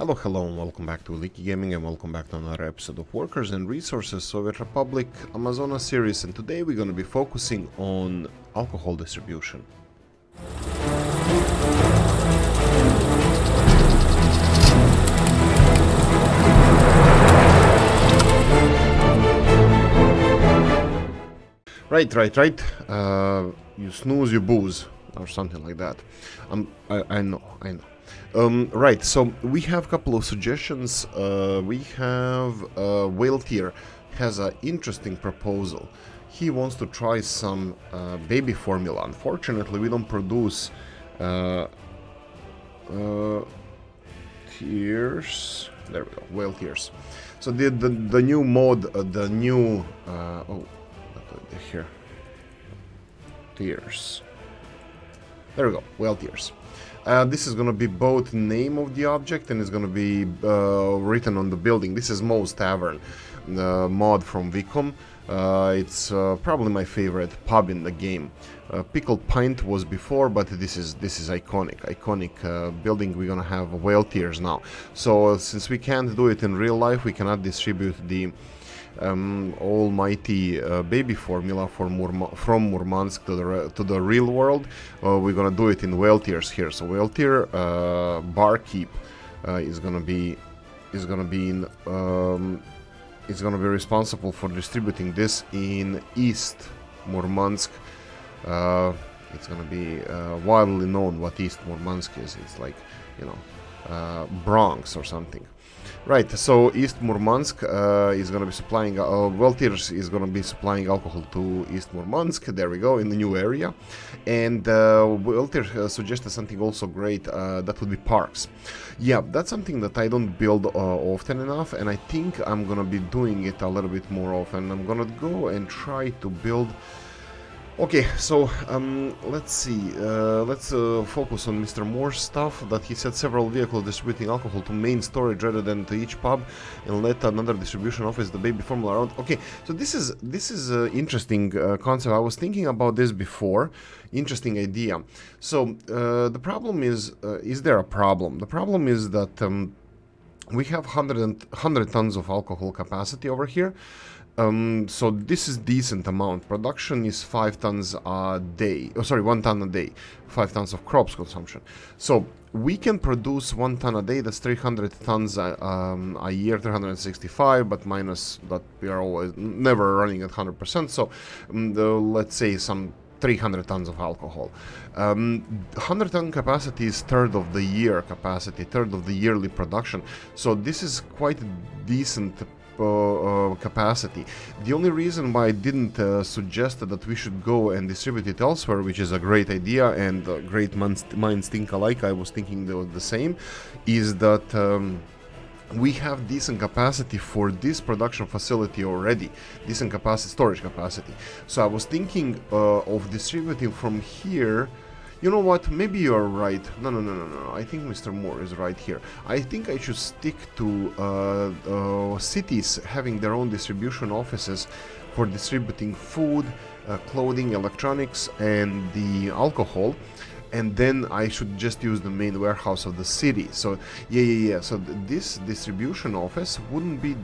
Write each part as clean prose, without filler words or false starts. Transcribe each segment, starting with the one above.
Hello and welcome back to Oolykee Gaming and welcome back to another episode of Workers and Resources Soviet Republic Amazonas series, and today we're going to be focusing on alcohol distribution. Right. You snooze, you booze, or something like that. I know. Right, so we have a couple of suggestions. We have Whale Tier has an interesting proposal. He wants to try some baby formula. Unfortunately, we don't produce tears. There we go, Whale Tears. So the new mod, here, tears. There we go, Whale Tears. This is going to be both name of the object and it's going to be written on the building. This is Moe's Tavern, the mod from Vicom. It's probably my favorite pub in the game. Pickled Pint was before, but this is iconic building. We're gonna have Whale Tears now. So since we can't do it in real life, we cannot distribute the almighty baby formula from Murmansk to the real world. We're gonna do it in Whale Tears here. So Whale Tier barkeep is gonna be responsible for distributing this in East Murmansk. It's gonna be widely known what East Murmansk is. It's like, you know, Bronx or something. Right, so East Murmansk is going to be supplying, Whale Tears is going to be supplying alcohol to East Murmansk, there we go, in the new area. And Whale Tears suggested something also great, that would be parks. Yeah, that's something that I don't build often enough, and I think I'm going to be doing it a little bit more often. I'm going to go and try to build... Okay, so let's see, let's focus on Mr. Moore's stuff, that he said several vehicles distributing alcohol to main storage rather than to each pub, and let another distribution office the baby formula around. Okay, so this is an interesting concept. I was thinking about this before. Interesting idea. So the problem is there a problem? The problem is that we have 100 tons of alcohol capacity over here. So this is decent amount. Production is 5 tons a day. Oh, sorry, 1 ton a day. 5 tons of crops consumption. So we can produce 1 ton a day. That's 300 tons a year, 365. But minus that, we are always never running at 100%. So let's say some 300 tons of alcohol. 100 ton capacity is third of the year capacity, third of the yearly production. So this is quite decent capacity. The only reason why I didn't suggest that we should go and distribute it elsewhere, which is a great idea and great minds think alike, I was thinking the same, is that we have decent capacity for this production facility already, decent capacity, storage capacity. So I was thinking of distributing from here. You know what, maybe you're right. No. I think Mr. Moore is right here. I think I should stick to cities having their own distribution offices for distributing food, clothing, electronics, and the alcohol. And then I should just use the main warehouse of the city. So yeah. So this distribution office wouldn't be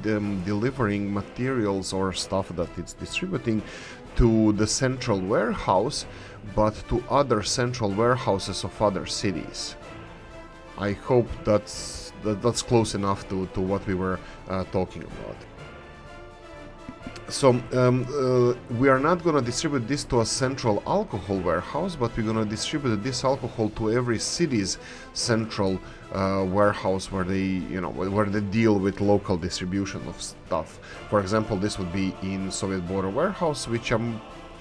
delivering materials or stuff that it's distributing to the central warehouse, but to other central warehouses of other cities. I hope that's close enough to what we were talking about. So we are not going to distribute this to a central alcohol warehouse, but we're going to distribute this alcohol to every city's central warehouse where they deal with local distribution of stuff. For example, this would be in Soviet Border Warehouse, which I'm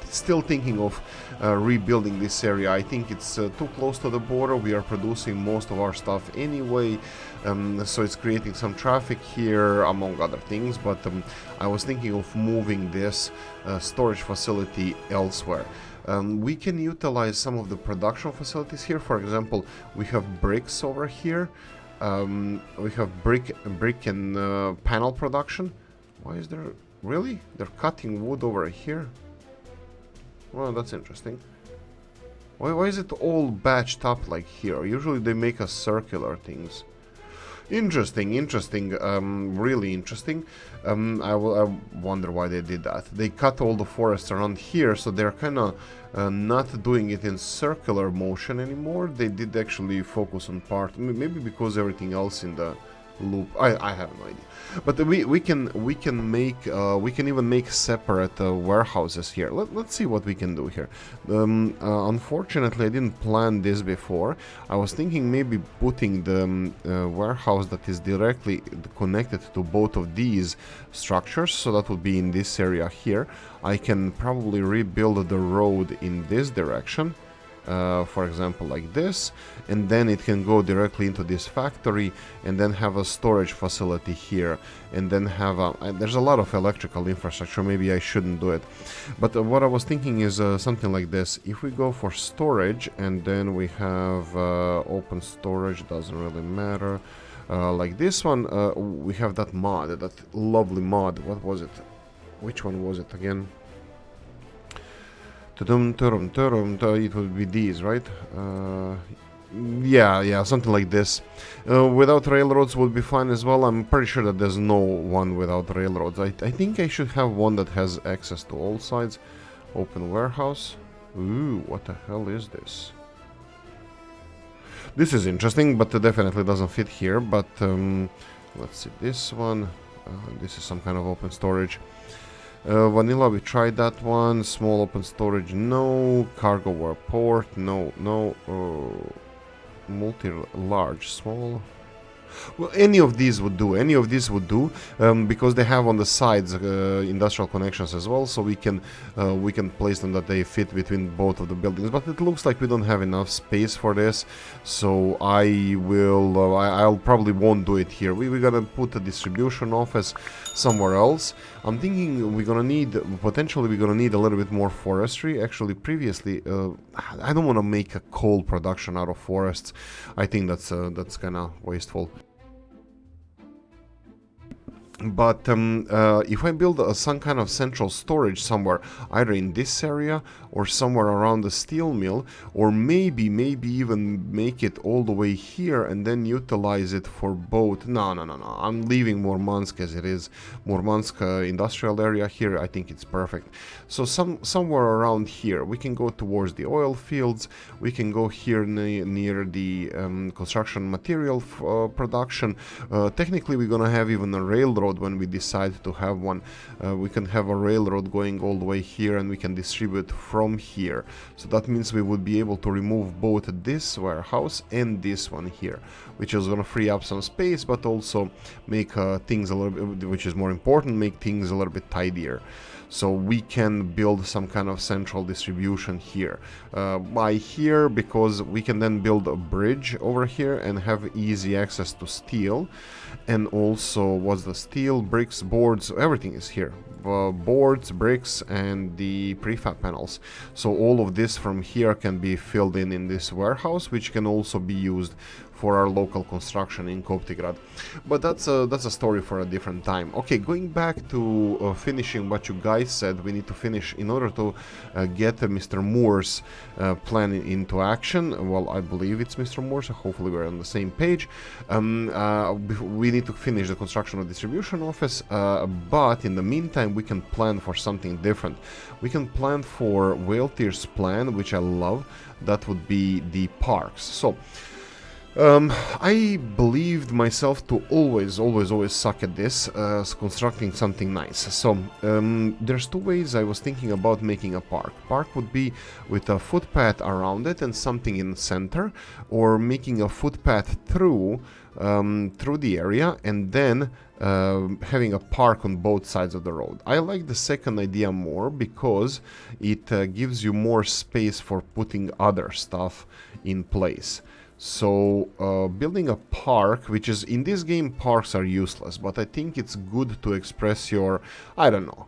still thinking of rebuilding this area. I think it's too close to the border. We are producing most of our stuff anyway, so it's creating some traffic here, among other things. But I was thinking of moving this storage facility elsewhere. We can utilize some of the production facilities here. For example, we have bricks over here. We have brick and panel production. Why is there... Really? They're cutting wood over here? Well, that's interesting. Why is it all batched up like here? Usually they make us circular things. Interesting, interesting, really interesting. I wonder why they did that. They cut all the forests around here, so they're kind of not doing it in circular motion anymore. They did actually focus on part, maybe because everything else in the loop. I have no idea. But we can even make separate warehouses here. Let's see what we can do here. Unfortunately, I didn't plan this before. I was thinking maybe putting the warehouse that is directly connected to both of these structures. So that would be in this area here. I can probably rebuild the road in this direction. For example, like this, and then it can go directly into this factory and then have a storage facility here, and then have there's a lot of electrical infrastructure. Maybe I shouldn't do it, but what I was thinking is something like this. If we go for storage and then we have open storage, doesn't really matter, like this one, we have that mod, that lovely mod. What was it? Which one was it again? It would be these, right? Yeah, something like this. Without railroads would be fine as well. I'm pretty sure that there's no one without railroads. I think I should have one that has access to all sides. Open warehouse. Ooh, what the hell is this? This is interesting, but it definitely doesn't fit here. But let's see, this one. This is some kind of open storage. Vanilla, we tried that one. Small open storage, no. Cargo or port, no. Multi-large, small. Well, any of these would do. Because they have on the sides industrial connections as well, so we can place them that they fit between both of the buildings. But it looks like we don't have enough space for this, so I'll probably won't do it here. We're gonna put a distribution office somewhere else. I'm thinking potentially we're gonna need a little bit more forestry. Actually, previously, I don't want to make a coal production out of forests. I think that's kind of wasteful. But if I build some kind of central storage somewhere, either in this area or somewhere around the steel mill, or maybe even make it all the way here and then utilize it for both. No. I'm leaving Murmansk as it is. Murmansk industrial area here, I think it's perfect. So somewhere around here, we can go towards the oil fields. We can go here near the construction material production. Technically, we're gonna have even a railroad when we decide to have one. We can have a railroad going all the way here, and we can distribute from here. So that means we would be able to remove both this warehouse and this one here, which is going to free up some space, but also make things a little bit, which is more important, make things a little bit tidier. So we can build some kind of central distribution here. By here, because we can then build a bridge over here and have easy access to steel. And also, what's the steel, bricks, boards, everything is here. Boards, bricks, and the prefab panels. So all of this from here can be filled in this warehouse, which can also be used for our local construction in Koptigrad. But that's a story for a different time. Okay, going back to finishing what you guys said, we need to finish in order to get Mr. Moore's plan into action. Well, I believe it's Mr. Moore, so hopefully we're on the same page. We need to finish the construction of distribution office, but in the meantime we can plan for something different. We can plan for Whaltier's plan, which I love. That would be the parks. So I believed myself to always suck at this, constructing something nice. So there's two ways I was thinking about making a park. Park would be with a footpath around it and something in the center, or making a footpath through the area and then having a park on both sides of the road. I like the second idea more because it gives you more space for putting other stuff in place. So building a park, which is in this game parks are useless, but I think it's good to express your, I don't know,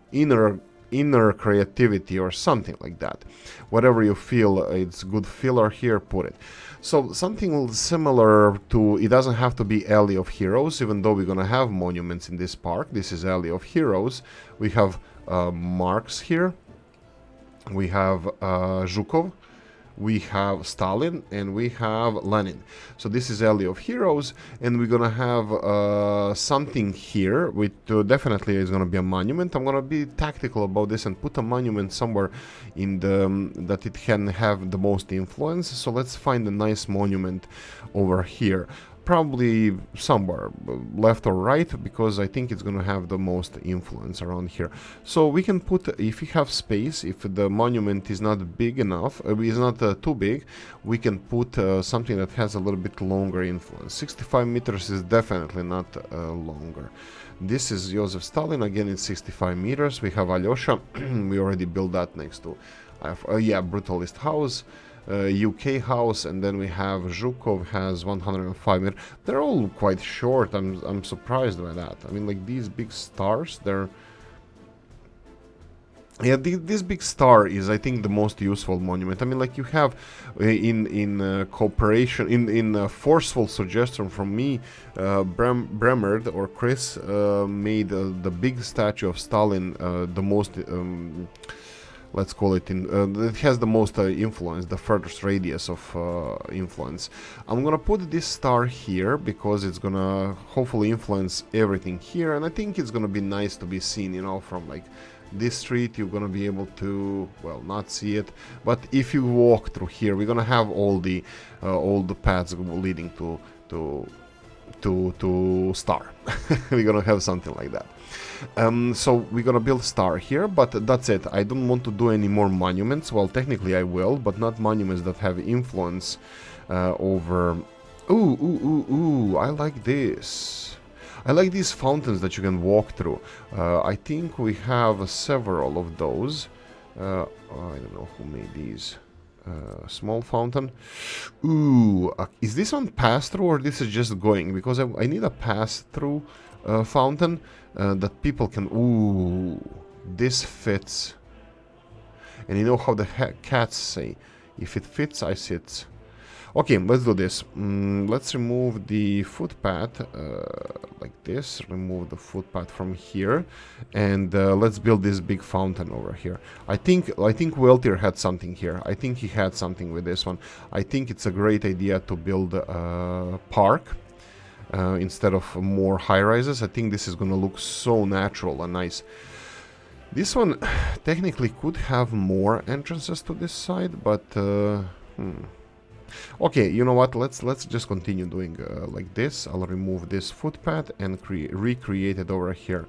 inner creativity or something like that. Whatever you feel it's good filler here, put it. So something similar to, it doesn't have to be Alley of Heroes, even though we're gonna have monuments in this park. This is Alley of Heroes. We have Marx here. We have Zhukov. we have Stalin, and we have Lenin. So this is Alley of Heroes, and we're gonna have something here, which definitely is gonna be a monument. I'm gonna be tactical about this and put a monument somewhere in the that it can have the most influence. So let's find a nice monument over here. Probably somewhere left or right, because I think it's gonna have the most influence around here. So we can put, if we have space, if the monument is not big enough, is not too big, we can put something that has a little bit longer influence. 65 meters is definitely not longer. This is Joseph Stalin, again it's 65 meters. We have Alyosha, we already built that next to, yeah, Brutalist House. UK house, and then we have Zhukov has 105 meters. They're all quite short. I'm surprised by that. I mean, like these big stars, they're, yeah, this big star is, I think, the most useful monument. I mean, like you have in cooperation, in forceful suggestion from me, Bremerd or Chris made the big statue of Stalin the most. Let's call it it has the most influence, the furthest radius of influence. I'm gonna put this star here because it's gonna hopefully influence everything here, and I think it's gonna be nice to be seen, you know, from like this street. You're gonna be able to, well, not see it, but if you walk through here, we're gonna have all the paths leading to star. We're gonna have something like that. So we're gonna build star here, but that's it. I don't want to do any more monuments. Well, technically I will, but not monuments that have influence over... Ooh, I like this. I like these fountains that you can walk through. I think we have several of those. I don't know who made these. Small fountain. Ooh, is this on pass-through or this is just going? Because I need a pass-through fountain that people can... Ooh, this fits. And you know how the cats say, if it fits, I sit. Okay, let's do this. Let's remove the footpath like this. Remove the footpath from here, and let's build this big fountain over here. I think Weltier had something here. I think he had something with this one. I think it's a great idea to build a park instead of more high-rises. I think this is gonna look so natural and nice. This one technically could have more entrances to this side, but okay, you know what, let's just continue doing like this. I'll remove this footpath and recreate it over here.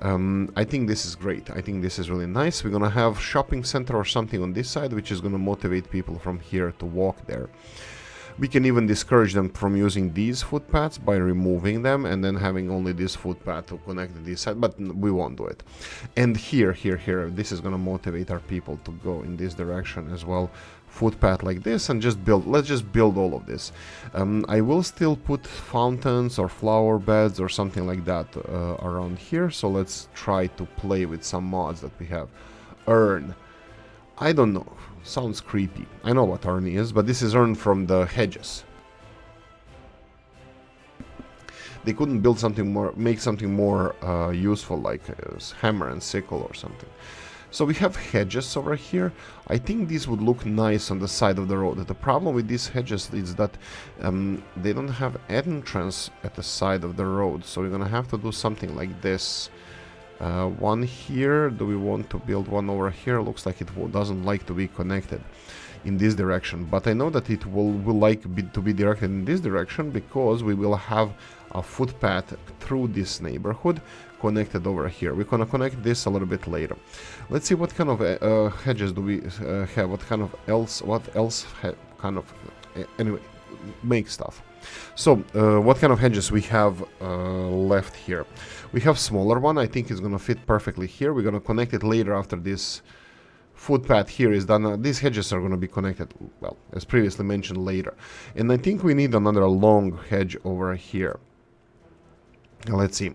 I think this is great. I think this is really nice. We're gonna have shopping center or something on this side, which is gonna motivate people from here to walk there. We can even discourage them from using these footpaths by removing them and then having only this footpath to connect this side, but we won't do it. And here, this is gonna motivate our people to go in this direction as well. Footpath like this, and just build. Let's just build all of this. I will still put fountains or flower beds or something like that around here. So let's try to play with some mods that we have. Urn. I don't know. Sounds creepy. I know what urn is, but this is urn from the hedges. They couldn't build something more, make something more useful, like a hammer and sickle or something. So we have hedges over here. I think these would look nice on the side of the road. The problem with these hedges is that they don't have entrance at the side of the road. So we're gonna have to do something like this. One here. Do we want to build one over here? Looks like it doesn't like to be connected in this direction. But I know that it will like to be directed in this direction because we will have a footpath through this neighborhood connected over here. We're gonna connect this a little bit later. Let's see what kind of hedges do we have. What else kind of anyway, make stuff. So what kind of hedges we have left here? We have smaller one. I think it's gonna fit perfectly here. We're gonna connect it later after this footpath here is done. These hedges are gonna be connected, well, as previously mentioned, later. And I think we need another long hedge over here. Let's see.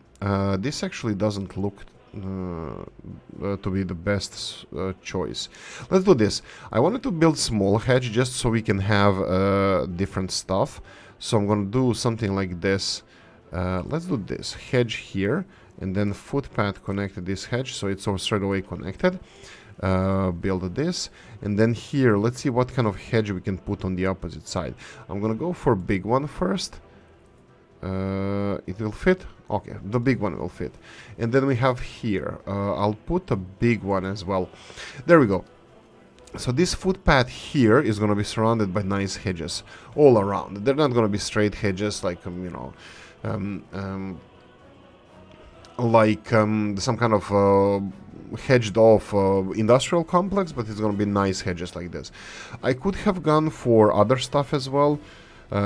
This actually doesn't look to be the best choice. Let's do this. I wanted to build small hedge just so we can have different stuff. So I'm gonna do something like this. Let's do this. Hedge here, and then footpath connected this hedge, so it's all straight away connected. build this, and then here let's see what kind of hedge we can put on the opposite side. I'm gonna go for big one first. It will fit. Okay, the big one will fit. And then we have here, I'll put a big one as well. There we go. So this footpath here is going to be surrounded by nice hedges all around. They're not going to be straight hedges like, you know, some kind of hedged off industrial complex, but it's going to be nice hedges like this. I could have gone for other stuff as well.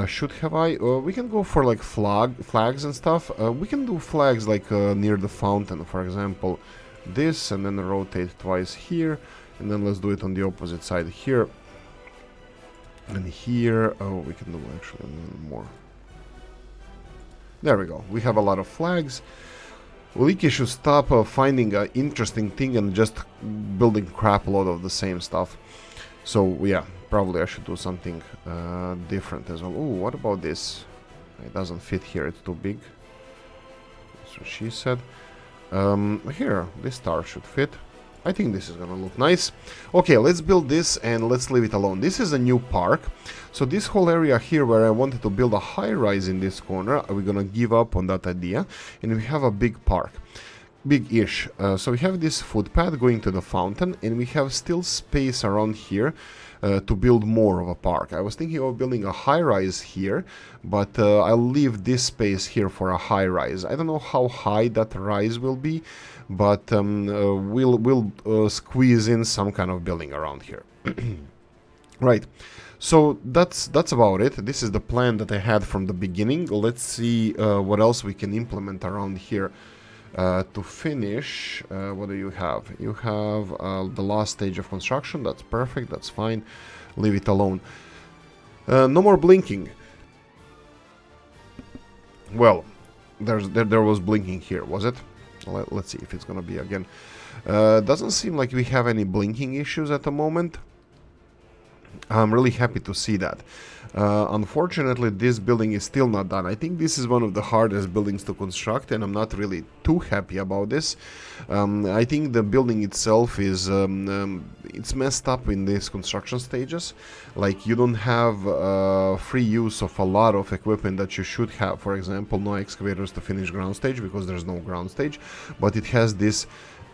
Should have I? We can go for like flags and stuff. We can do flags like near the fountain, for example, this, and then rotate twice here, and then let's do it on the opposite side here and here. Oh, we can do actually more. There we go. We have a lot of flags. Oolykee should stop finding an interesting thing and just building crap load of the same stuff. So yeah, probably I should do something different as well. Oh, what about this? It doesn't fit here, it's too big. That's what she said. Here, this star should fit. I think this is gonna look nice. Okay, let's build this and let's leave it alone. This is a new park. So this whole area here where I wanted to build a high-rise in this corner, we're gonna give up on that idea. And we have a big park. Big-ish. So we have this footpath going to the fountain, and we have still space around here to build more of a park. I was thinking of building a high-rise here, but I'll leave this space here for a high-rise. I don't know how high that rise will be, but we'll squeeze in some kind of building around here. Right. So that's about it. This is the plan that I had from the beginning. Let's see what else we can implement around here. To finish, what do you have? You have the last stage of construction. That's perfect, that's fine. Leave it alone. No more blinking. Well, there was blinking here, was it? Let's see if it's gonna be again. Doesn't seem like we have any blinking issues at the moment. I'm really happy to see that. Unfortunately, this building is still not done. I think this is one of the hardest buildings to construct, and I'm not really too happy about this. I think the building itself is it's messed up in these construction stages. Like, you don't have free use of a lot of equipment that you should have. For example, no excavators to finish ground stage because there's no ground stage, but it has this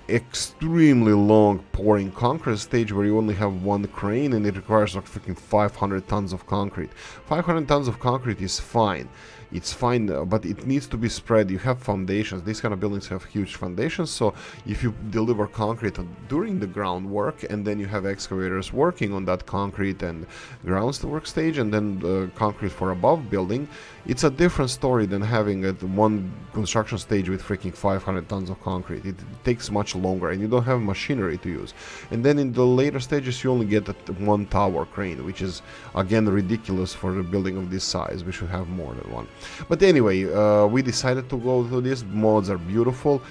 extremely long pouring concrete stage where you only have one crane, and it requires like freaking 500 tons of concrete. 500 tons of concrete is fine. It's fine, but it needs to be spread. You have foundations. These kind of buildings have huge foundations, so if you deliver concrete during the groundwork, and then you have excavators working on that concrete and groundwork stage, and then concrete for above building, it's a different story than having one construction stage with freaking 500 tons of concrete. It takes much longer, and you don't have machinery to use. And then in the later stages, you only get one tower crane, which is again ridiculous for a building of this size. We should have more than one. But anyway, we decided to go to this. Mods are beautiful.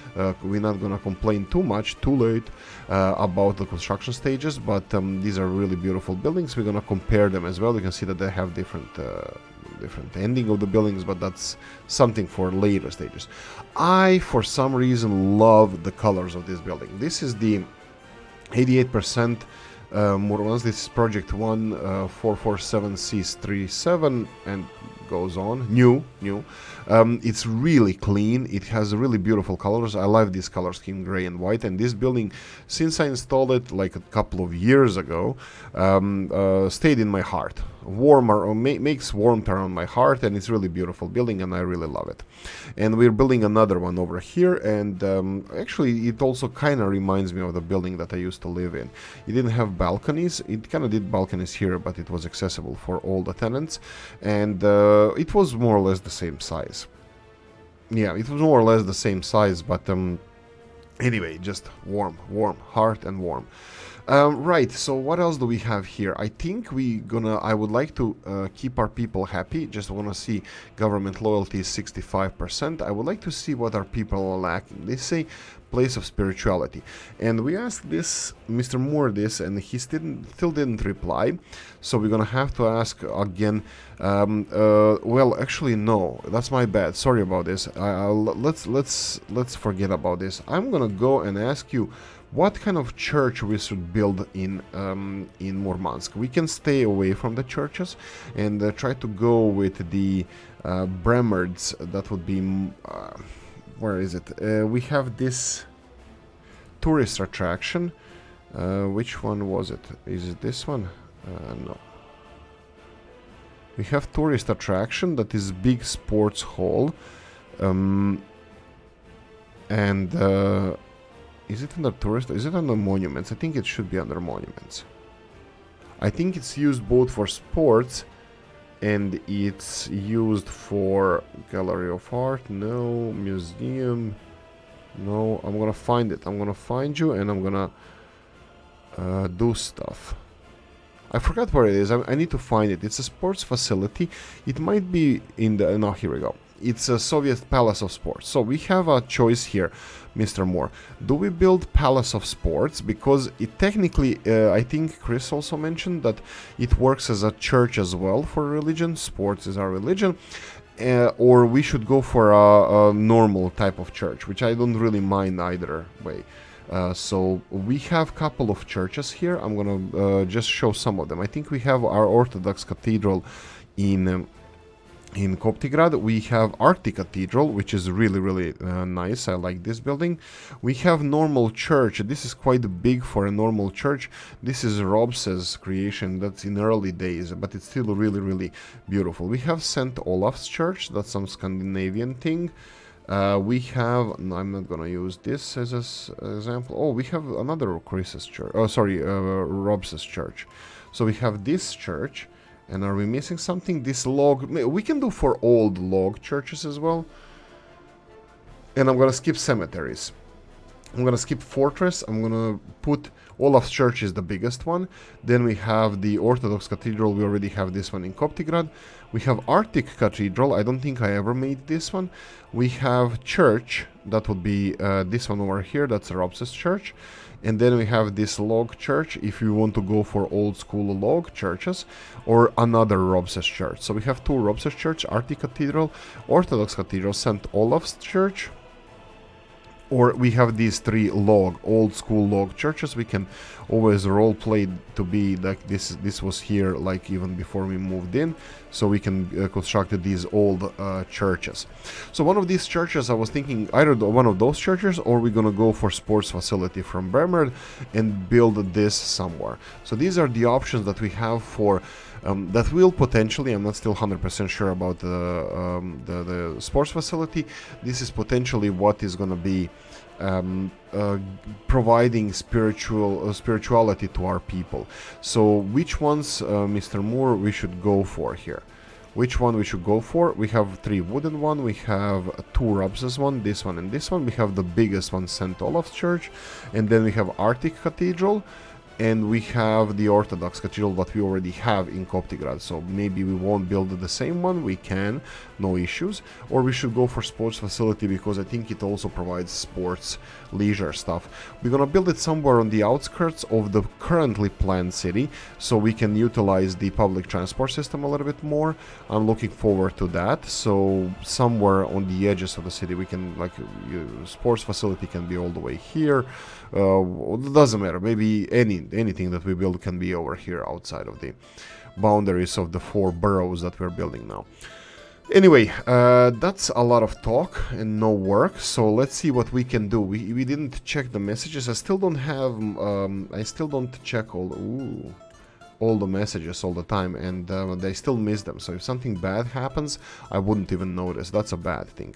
We're not gonna complain too much, too late, about the construction stages, but these are really beautiful buildings. We're gonna compare them as well. You can see that they have different ending of the buildings, but that's something for later stages. I, for some reason, love the colors of this building. This is the 88% Murmansk. This is Project 1 447C37 and goes on. New. It's really clean. It has really beautiful colors. I love this color scheme, gray and white. And this building, since I installed it like a couple of years ago, stayed in my heart. Makes warmth around my heart, and it's really beautiful building, and I really love it. And we're building another one over here, and actually it also kind of reminds me of the building that I used to live in. It didn't have balconies. It kind of did balconies here, but it was accessible for all the tenants, and it was more or less the same size. Yeah, it was more or less the same size, but anyway, just warm, heart and warm. Right, so what else do we have here? I think I would like to keep our people happy. Just want to see government loyalty is 65%. I would like to see what our people are lacking. They say place of spirituality. And we asked this Mr. Moore this, and he still didn't reply. So we're gonna have to ask again. Well, actually, no, that's my bad. Sorry about this. Let's forget about this. I'm gonna go and ask you what kind of church we should build in Murmansk. We can stay away from the churches and try to go with the Bremerds. That would be where is it? We have this tourist attraction. Which one was it? Is it this one? No. We have tourist attraction that is big sports hall, and is it under tourist? Is it under monuments? I think it should be under monuments. I think it's used both for sports and it's used for gallery of art. No, museum. No, I'm gonna find it. I'm gonna find you and I'm gonna do stuff. I forgot where it is. I need to find it. It's a sports facility. It might be in the... No, here we go. It's a Soviet Palace of Sports. So we have a choice here, Mr. Moore. Do we build Palace of Sports? Because it technically, I think Chris also mentioned that it works as a church as well for religion. Sports is our religion. Or we should go for a normal type of church, which I don't really mind either way. So we have a couple of churches here. I'm gonna just show some of them. I think we have our Orthodox Cathedral in Koptigrad. We have Arctic Cathedral, which is really nice. I like this building. We have normal church. This is quite big for a normal church. This is Robs's creation. That's in early days, but it's still really beautiful. We have St. Olaf's Church. That's some Scandinavian thing. We have... No, I'm not gonna use this as an example. Oh, we have another Chris's church. Oh, sorry, Robs's church. So we have this church. And are we missing something? This log... We can do for old log churches as well. And I'm gonna skip cemeteries. I'm gonna skip fortress. I'm gonna put... Olaf's Church is the biggest one. Then we have the Orthodox Cathedral. We already have this one in Koptigrad. We have Arctic Cathedral. I don't think I ever made this one. We have church. That would be this one over here. That's Robs's church. And then we have this log church, if you want to go for old school log churches, or another Robs's church. So we have two Robs's church, Arctic Cathedral, Orthodox Cathedral, St. Olaf's Church, or we have these three old school log churches. We can always role play to be like this. This was here like even before we moved in, so we can construct these old churches. So one of these churches, I was thinking either one of those churches, or we're gonna go for sports facility from Bremer and build this somewhere. So these are the options that we have for that will potentially, I'm not still 100% sure about the sports facility. This is potentially what is going to be providing spirituality to our people. So which ones, Mr. Moore, we should go for here? Which one we should go for? We have three wooden one, we have two Robs's one, this one and this one. We have the biggest one, St. Olaf's Church, and then we have Arctic Cathedral. And we have the Orthodox Cathedral that we already have in Koptigrad. So maybe we won't build the same one. We can, no issues. Or we should go for sports facility, because I think it also provides sports, leisure stuff. We're gonna build it somewhere on the outskirts of the currently planned city, so we can utilize the public transport system a little bit more. I'm looking forward to that. So somewhere on the edges of the city, we can, like, sports facility can be all the way here. It doesn't matter. Maybe anything that we build can be over here outside of the boundaries of the 4 boroughs that we're building now. Anyway, that's a lot of talk and no work, so let's see what we can do. We didn't check the messages. I still don't have I still don't check all the messages all the time, and they still miss them. So if something bad happens, I wouldn't even notice. That's a bad thing.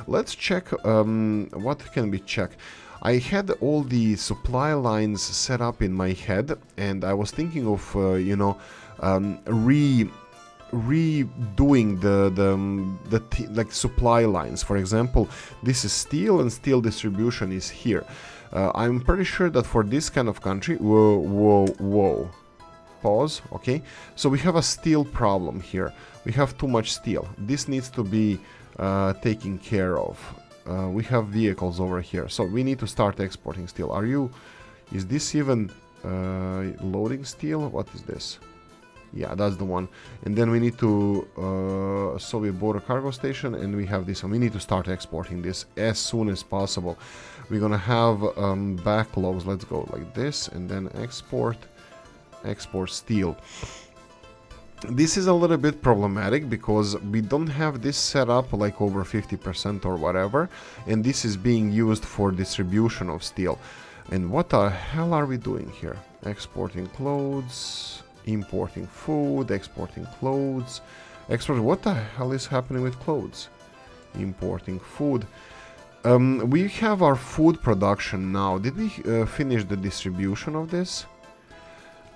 Let's check what can we check. I had all the supply lines set up in my head, and I was thinking of redoing the like supply lines. For example, this is steel, and steel distribution is here. I'm pretty sure that for this kind of country, whoa, pause. Okay, so we have a steel problem here. We have too much steel. This needs to be taken care of. we have vehicles over here. So we need to start exporting steel. Is this even loading steel? What is this? Yeah, that's the one. And then we need to Soviet border cargo station, and we have this, and we need to start exporting this as soon as possible. We're gonna have backlogs. Let's go like this, and then export steel. This is a little bit problematic because we don't have this set up like over 50% or whatever, and this is being used for distribution of steel. And what the hell are we doing here? Exporting clothes, importing food, exporting clothes, what the hell is happening with clothes? Importing food. We have our food production now. Did we finish the distribution of this?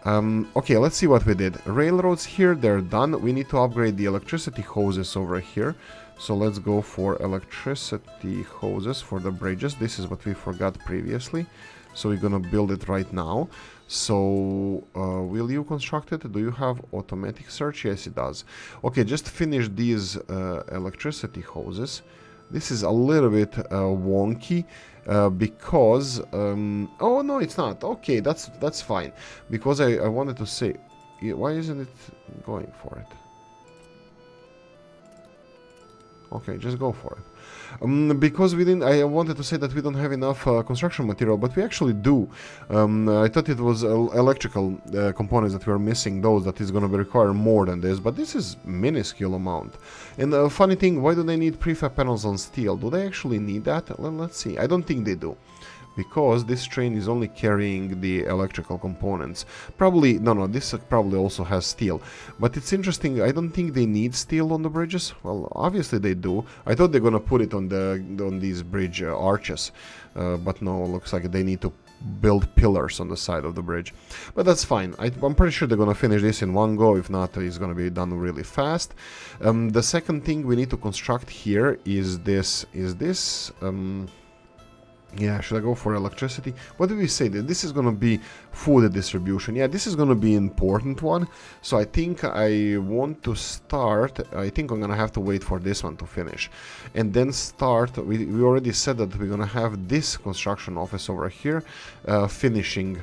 Okay, let's see what we did. Railroads here, they're done. We need to upgrade the electricity hoses over here. So let's go for electricity hoses for the bridges. This is what we forgot previously. So we're gonna build it right now. So will you construct it? Do you have automatic search? Yes, it does. Okay, just finish these electricity hoses. This is a little bit wonky because oh no, it's not. Okay, that's fine, because I wanted to say, why isn't it going for it? Okay, just go for it. Because we didn't, I wanted to say that we don't have enough construction material, but we actually do. I thought it was electrical components that we are missing, those that is going to require more than this, but this is minuscule amount. And funny thing, why do they need prefab panels on steel? Do they actually need that? Let's see. I don't think they do, because this train is only carrying the electrical components. Probably, no, this probably also has steel. But it's interesting, I don't think they need steel on the bridges. Well, obviously they do. I thought they're gonna put it on these bridge arches. But no, looks like they need to build pillars on the side of the bridge. But that's fine. I'm pretty sure they're gonna finish this in one go. If not, it's gonna be done really fast. The second thing we need to construct here is this. Yeah, should I go for electricity? What did we say? That this is going to be food distribution. Yeah, this is going to be an important one. So I think I want to start. I think I'm going to have to wait for this one to finish. And then start. We already said that we're going to have this construction office over here finishing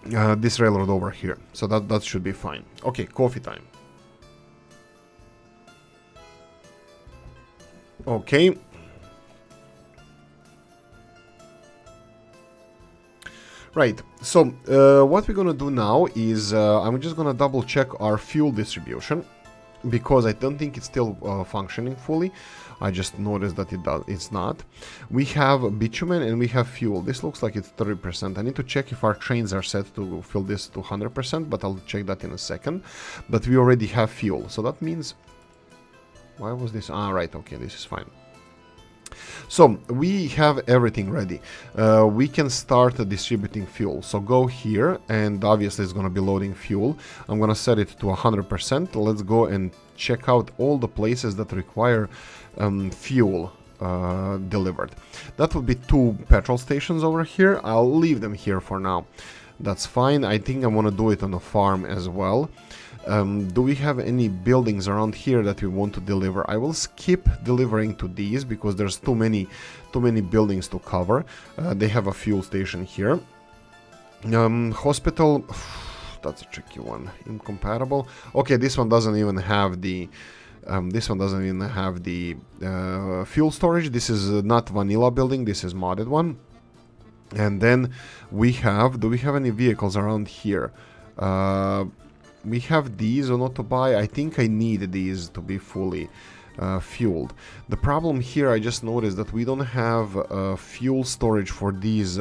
this railroad over here. So that should be fine. Okay, coffee time. Okay. Right, so what we're gonna do now is I'm just gonna double check our fuel distribution, because I don't think it's still functioning fully. I just noticed that it's not. We have bitumen and we have fuel. This looks like it's 30%. I need to check if our trains are set to fill this to 100%, but I'll check that in a second. But we already have fuel, so that means... Why was this? Ah, right, okay, this is fine. So we have everything ready. We can start distributing fuel. So go here, and obviously it's going to be loading fuel. I'm going to set it to 100%. Let's go and check out all the places that require fuel delivered. That would be 2 petrol stations over here. I'll leave them here for now. That's fine. I think I want to do it on a farm as well. Do we have any buildings around here that we want to deliver? I will skip delivering to these because there's too many buildings to cover. They have a fuel station here. Hospital, that's a tricky one. Incompatible. Okay, this one doesn't even have the fuel storage. This is not vanilla building. This is modded one. And then we have, do we have any vehicles around here? We have these on auto buy. I think I need these to be fully fueled. The problem here, I just noticed that we don't have fuel storage for these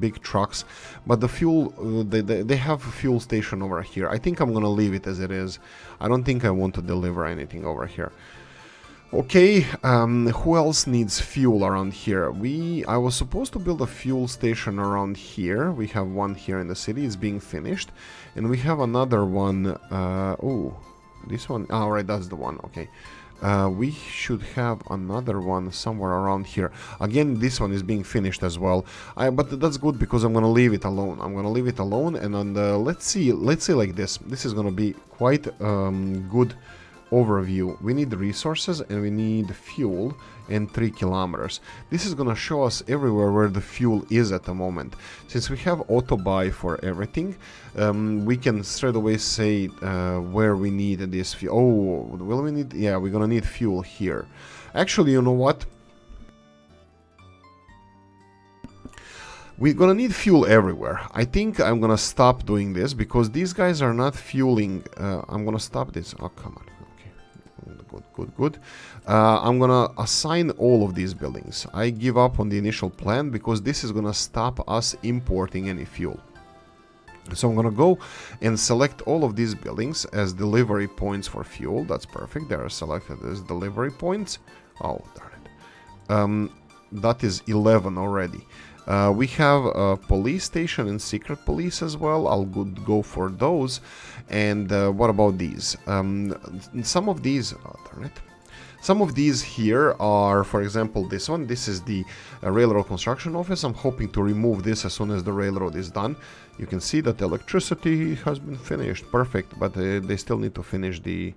big trucks, but the fuel, they have a fuel station over here. I think I'm gonna leave it as it is. I don't think I want to deliver anything over here. Okay, who else needs fuel around here? I was supposed to build a fuel station around here. We have one here in the city, it's being finished. And we have another one, oh, this one, oh, right, that's the one, okay. We should have another one somewhere around here. Again, this one is being finished as well. But that's good because I'm gonna leave it alone. I'm gonna leave it alone, and on the, let's see like this. This is gonna be quite good overview, we need resources and we need fuel and 3 kilometers. This is gonna show us everywhere where the fuel is at the moment. Since we have auto buy for everything, we can straight away say where we need this fuel. Oh, will we need? Yeah, we're gonna need fuel here. Actually, you know what? We're gonna need fuel everywhere. I think I'm gonna stop doing this because these guys are not fueling. I'm gonna stop this. Oh, come on. Good. I'm gonna assign all of these buildings. I give up on the initial plan because this is gonna stop us importing any fuel. So I'm gonna go and select all of these buildings as delivery points for fuel. That's perfect. They are selected as delivery points. Oh, darn it. That is 11 already. We have a police station and secret police as well. I'll go for those. And what about these? Some of these, oh, darn it. Some of these here are, for example, this one. This is the railroad construction office. I'm hoping to remove this as soon as the railroad is done. You can see that the electricity has been finished. Perfect, but they still need to finish the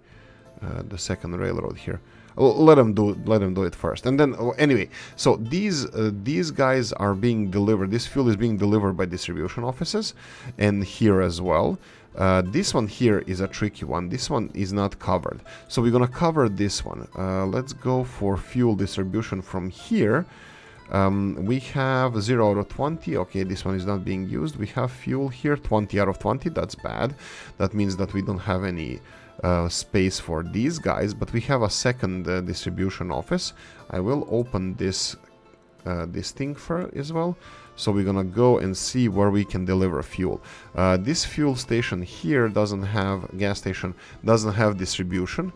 second railroad here. Let them do it first, and then anyway. So these guys are being delivered. This fuel is being delivered by distribution offices, and here as well. This one here is a tricky one. This one is not covered, so we're gonna cover this one. Let's go for fuel distribution from here. We have 0 out of 20. Okay, this one is not being used. We have fuel here, 20 out of 20. That's bad. That means that we don't have any space for these guys, but we have a second distribution office. I will open this thing for as well. So we're gonna go and see where we can deliver fuel. This fuel station here doesn't have, gas station doesn't have distribution.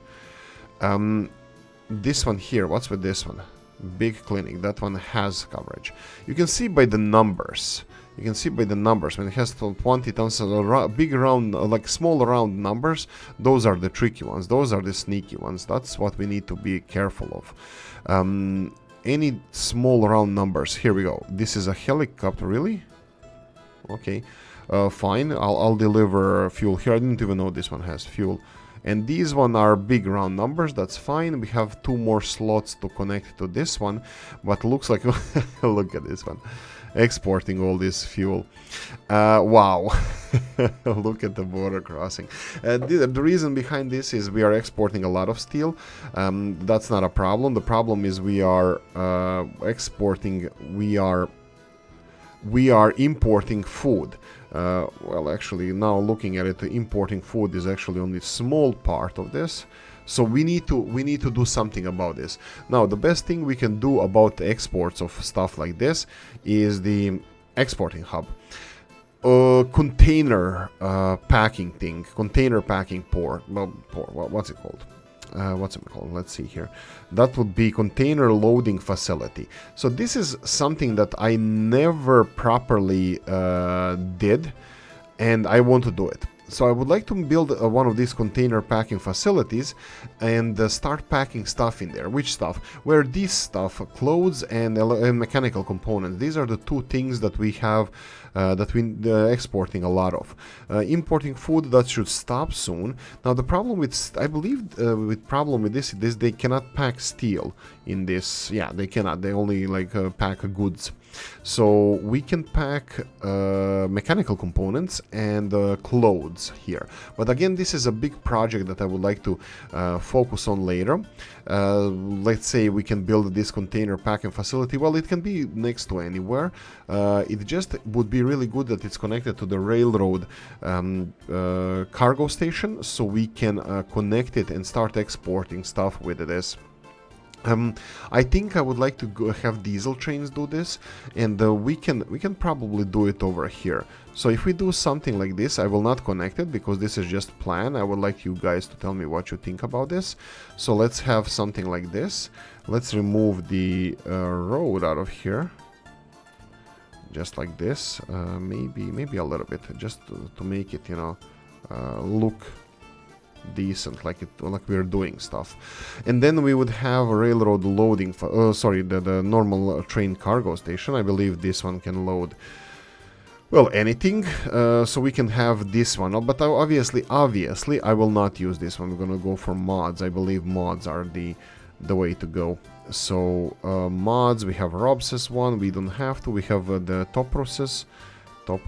This one here, what's with this one? Big clinic, that one has coverage. You can see by the numbers. You can see by the numbers when it has 20 tons, big round, like small round numbers. Those are the tricky ones. Those are the sneaky ones. That's what we need to be careful of. Any small round numbers. Here we go. This is a helicopter, really? Okay, fine. I'll deliver fuel here. I didn't even know this one has fuel. And these one are big round numbers. That's fine. We have 2 more slots to connect to this one, but looks like look at this one. Exporting all this fuel. Wow. Look at the border crossing. The reason behind this is we are exporting a lot of steel. That's not a problem. The problem is we are exporting, we are importing food. Well, actually, now looking at it, importing food is actually only a small part of this. So we need to do something about this. Now, the best thing we can do about the exports of stuff like this is the exporting hub. Container packing thing, container packing port. Well, what's it called? What's it called? Let's see here. That would be container loading facility. So this is something that I never properly did, and I want to do it. So I would like to build one of these container packing facilities and start packing stuff in there. Which stuff? Where these stuff, clothes and mechanical components. These are the 2 things that we have, that we're exporting a lot of. Importing food, that should stop soon. Now the problem with, I believe, problem with this is they cannot pack steel in this. Yeah, they cannot. They only like pack goods. So we can pack mechanical components and clothes here. But again, this is a big project that I would like to focus on later. Let's say we can build this container packing facility. Well, it can be next to anywhere. It just would be really good that it's connected to the railroad cargo station, so we can connect it and start exporting stuff with this. I think I would like to have diesel trains do this, and we can probably do it over here. So if we do something like this, I will not connect it because this is just plan. I would like you guys to tell me what you think about this. So let's have something like this. Let's remove the road out of here, just like this. Maybe a little bit, just to make it, you know, look decent, like we're doing stuff. And then we would have a railroad loading the normal train cargo station. I believe this one can load, well, anything, so we can have this one. But obviously, I will not use this one. We're gonna go for mods. I believe mods are the way to go. So mods, we have Robses one. We don't have to. We have the top process to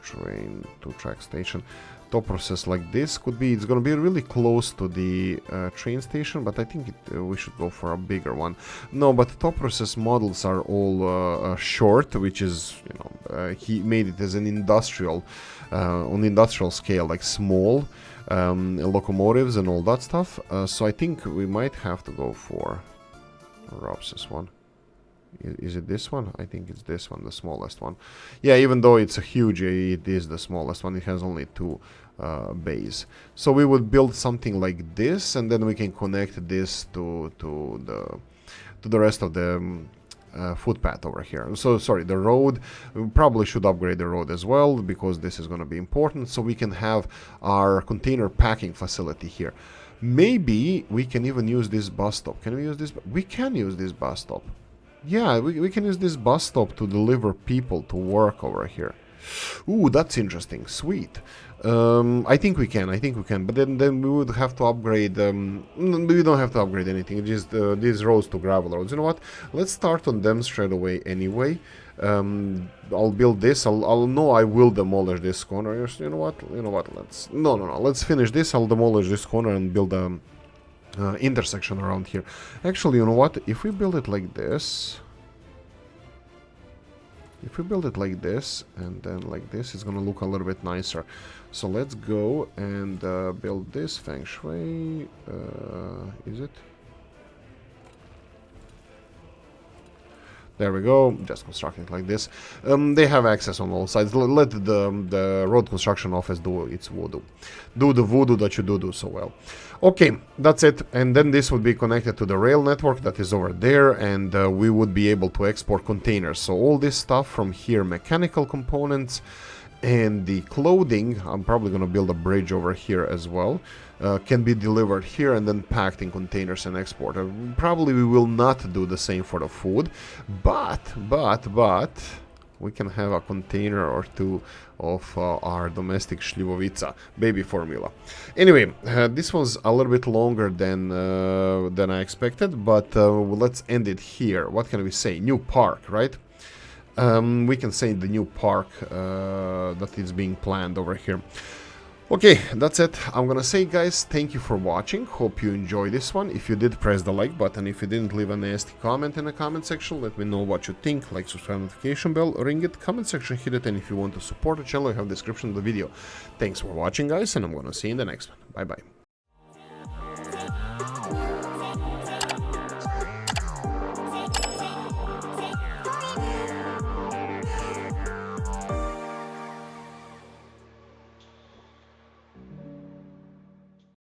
train to track station. Top process like this could be. It's gonna be really close to the train station, but I think we should go for a bigger one. No, but the top process models are all short, which is, you know, he made it as an industrial, on industrial scale, like small locomotives and all that stuff. So I think we might have to go for Robses one. Is it this one? I think it's this one, the smallest one. Yeah, even though it's a huge, it is the smallest one. It has only 2 bays. So we would build something like this, and then we can connect this to the rest of the footpath over here. So sorry, the road. We probably should upgrade the road as well, because this is going to be important. So we can have our container packing facility here. Maybe we can even use this bus stop. Can we use this? We can use this bus stop. Yeah, we can use this bus stop to deliver people to work over here. Ooh, that's interesting. Sweet. I think we can. But then we would have to upgrade. We don't have to upgrade anything. Just these roads to gravel roads. You know what? Let's start on them straight away. Anyway, I'll build this. I will demolish this corner. You know what? Let's finish this. I'll demolish this corner and build a intersection around here. Actually, you know what? If we build it like this. If we build it like this, and then like this, it's gonna look a little bit nicer. So let's go and build this feng shui. Is it? There we go, just constructing like this. They have access on all sides. Let the road construction office do its voodoo. Do the voodoo that you do so well. Okay, that's it. And then this would be connected to the rail network that is over there, and we would be able to export containers. So all this stuff from here, mechanical components, and the clothing, I'm probably going to build a bridge over here as well, can be delivered here and then packed in containers and exported. Probably we will not do the same for the food, but we can have a container or two of our domestic Shlivovica baby formula. Anyway, this was a little bit longer than I expected, but let's end it here. What can we say? New park, right? We can say the new park that is being planned over here. Okay, that's it. I'm gonna say, guys, thank you for watching. Hope you enjoyed this one. If you did, press the like button. If you didn't, leave a nasty comment in the comment section. Let me know what you think. Like, subscribe, notification bell, ring it, comment section, hit it. And if you want to support the channel, I have the description of the video. Thanks for watching, guys, and I'm gonna see you in the next one. Bye bye.